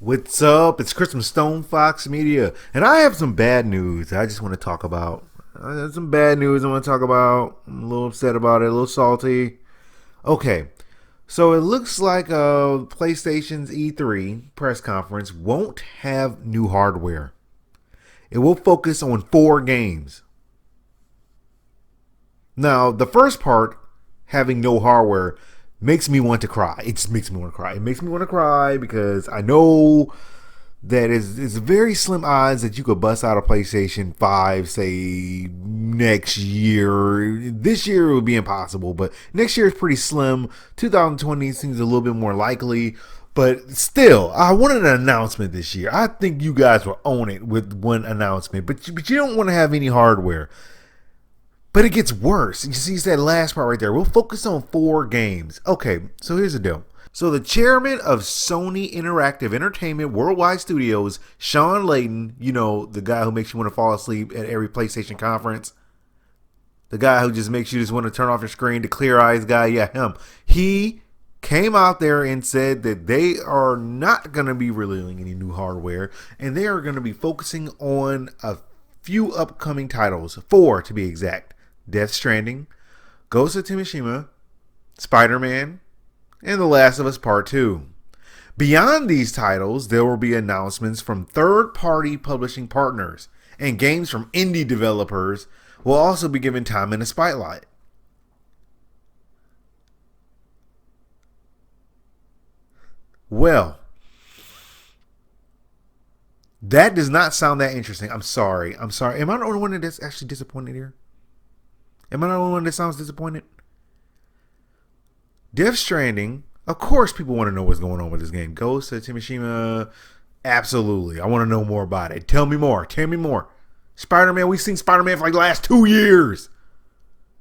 What's up? It's Chris from StonefoxMedia, and I have some bad news I just want to talk about. I have some bad news I want to talk about. I'm a little upset about it, a little salty. Okay, so it looks like PlayStation's E3 press conference won't have new hardware. It will focus on 4 games. Now, the first part, having no hardware, makes me want to cry. It just makes me want to cry. It makes me want to cry because I know that it's very slim odds that you could bust out a PlayStation 5, say, next year. This year it would be impossible, but next year is pretty slim. 2020 seems a little bit more likely. But still, I wanted an announcement this year. I think you guys will own it with one announcement, but you don't want to have any hardware. But it gets worse. You see that last part right there. We'll focus on 4 games. Okay, so here's the deal. So the chairman of Sony Interactive Entertainment Worldwide Studios, Sean Layden, you know, the guy who makes you want to fall asleep at every PlayStation conference, the guy who just makes you just want to turn off your screen, the clear eyes guy, yeah, him. He came out there and said that they are not going to be revealing any new hardware, and they are going to be focusing on a few upcoming titles, 4 to be exact. Death Stranding, Ghost of Tsushima, Spider-Man, and The Last of Us Part 2. Beyond these titles, there will be announcements from third-party publishing partners, and games from indie developers will also be given time in the spotlight. Well, that does not sound that interesting. I'm sorry. Am I the only one that's actually disappointed here? Am I the only one that sounds disappointed? Death Stranding, of course people want to know what's going on with this game. Ghost of Tsushima, absolutely. I want to know more about it. Tell me more. Spider-Man, we've seen Spider-Man for like the last 2 years.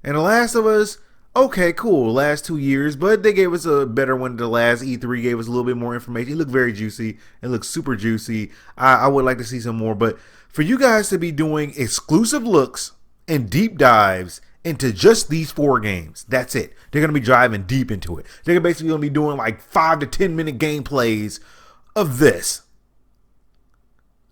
And The Last of Us, okay, cool, last 2 years, but they gave us a better one. The last E3 gave us a little bit more information. It looked very juicy. It looks super juicy. I would like to see some more, but for you guys to be doing exclusive looks and deep dives into just these 4 games. That's it. They're going to be driving deep into it. They're basically going to be doing like 5 to 10 minute gameplays of this.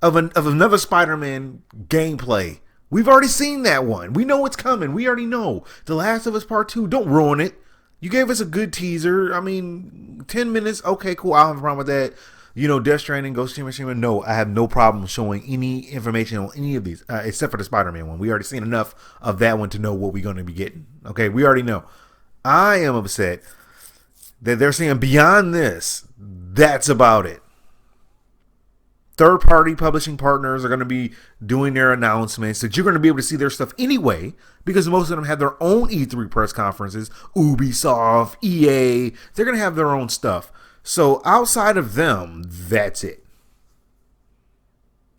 Of another Spider-Man gameplay. We've already seen that one. We know what's coming. We already know. The Last of Us Part 2, don't ruin it. You gave us a good teaser. I mean, 10 minutes, okay, cool. I don't have a problem with that. You know, Death Stranding, Ghost of Tsushima, no, I have no problem showing any information on any of these, except for the Spider-Man one. We already seen enough of that one to know what we're going to be getting. Okay, we already know. I am upset that they're saying beyond this, that's about it. Third-party publishing partners are going to be doing their announcements that you're going to be able to see their stuff anyway, because most of them have their own E3 press conferences. Ubisoft, EA, they're going to have their own stuff. So outside of them, that's it.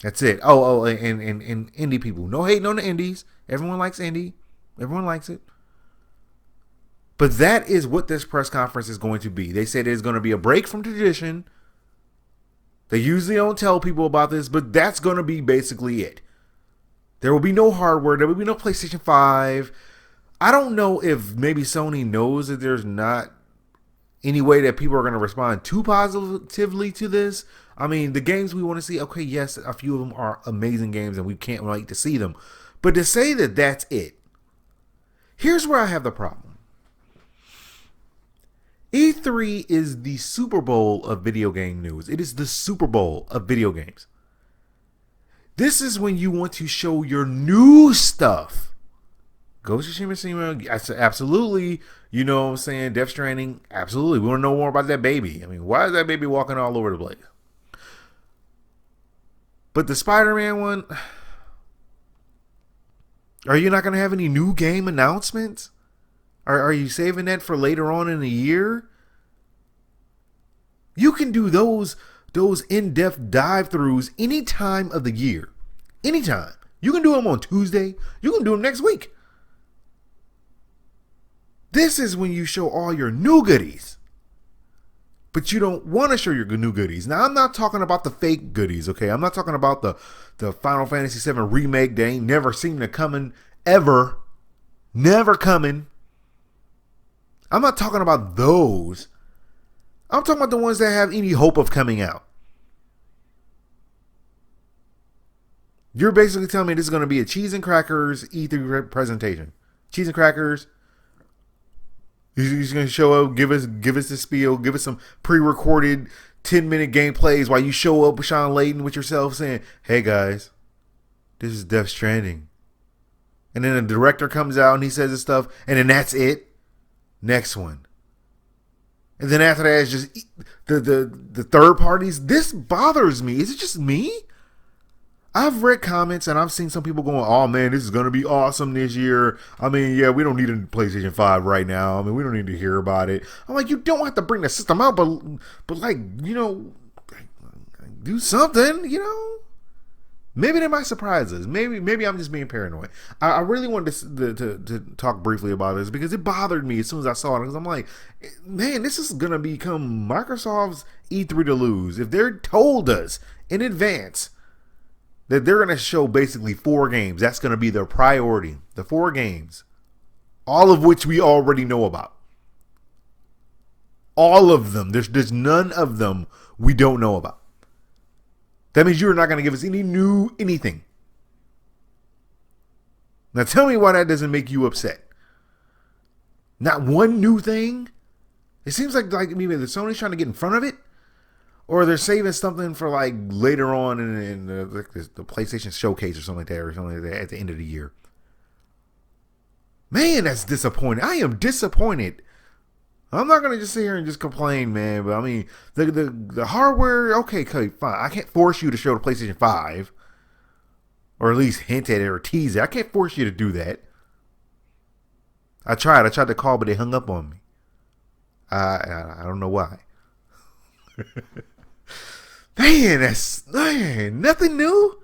That's it. And indie people. No hating on the indies. Everyone likes indie. Everyone likes it. But that is what this press conference is going to be. They said it's going to be a break from tradition. They usually don't tell people about this, but that's going to be basically it. There will be no hardware. There will be no PlayStation 5. I don't know if maybe Sony knows that there's not any way that people are going to respond too positively to this. I mean, the games we want to see, okay, yes, a few of them are amazing games and we can't wait to see them. But to say that that's it, here's where I have the problem. E3 is the Super Bowl of video game news. It is the Super Bowl of video games. This is when you want to show your new stuff. Ghost of Tsushima, absolutely. You know what I'm saying? Death Stranding, absolutely. We want to know more about that baby. I mean, why is that baby walking all over the place? But the Spider-Man one, are you not going to have any new game announcements? Are you saving that for later on in the year? You can do those in-depth dive-throughs any time of the year. Anytime. You can do them on Tuesday. You can do them next week. This is when you show all your new goodies. But you don't want to show your new goodies. Now, I'm not talking about the fake goodies, okay? I'm not talking about the Final Fantasy VII remake. They ain't never seen it coming, ever. Never coming. I'm not talking about those. I'm talking about the ones that have any hope of coming out. You're basically telling me this is going to be a cheese and crackers E3 presentation. Cheese and crackers. He's going to show up, give us the spiel, give us some pre-recorded 10-minute gameplays while you show up with Sean Layden with yourself saying, "Hey guys, this is Death Stranding." And then the director comes out and he says his stuff, and then that's it. Next one. And then after that, it's just the third parties. This bothers me. Is it just me? I've read comments and I've seen some people going, "Oh man, this is going to be awesome this year. I mean, yeah, we don't need a PlayStation 5 right now. I mean, we don't need to hear about it." I'm like, you don't have to bring the system out, but like, you know, do something, you know? Maybe they might surprise us. Maybe I'm just being paranoid. I really wanted to talk briefly about this because it bothered me as soon as I saw it. Because I'm like, man, this is going to become Microsoft's E3 to lose. If they're told us in advance that they're going to show basically 4 games, that's going to be their priority. The 4 games. All of which we already know about. All of them. There's none of them we don't know about. That means you're not going to give us any new anything. Now tell me why that doesn't make you upset. Not one new thing. It seems like maybe the Sony's trying to get in front of it, or they're saving something for like later on in the PlayStation Showcase or something like that, or something like that at the end of the year. Man, that's disappointing. I am disappointed. I'm not gonna just sit here and just complain, man. But I mean, the hardware, okay, fine. I can't force you to show the PlayStation 5, or at least hint at it or tease it. I can't force you to do that. I tried to call, but they hung up on me. I don't know why. Man, nothing new.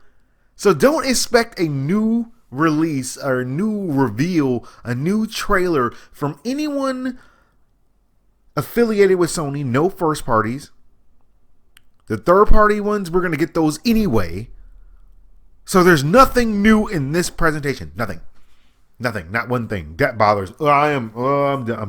So don't expect a new release or a new reveal, a new trailer from anyone affiliated with Sony. No first parties. The third party ones, we're going to get those anyway. So there's nothing new in this presentation. Nothing. Not one thing. That bothers. I'm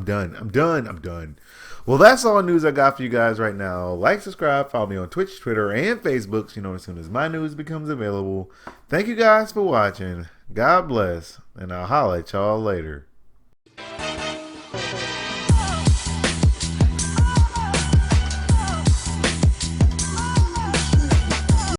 done. Well, that's all the news I got for you guys right now. Like, subscribe, follow me on Twitch, Twitter, and Facebook so you know as soon as my news becomes available. Thank you guys for watching. God bless, and I'll holla at y'all later.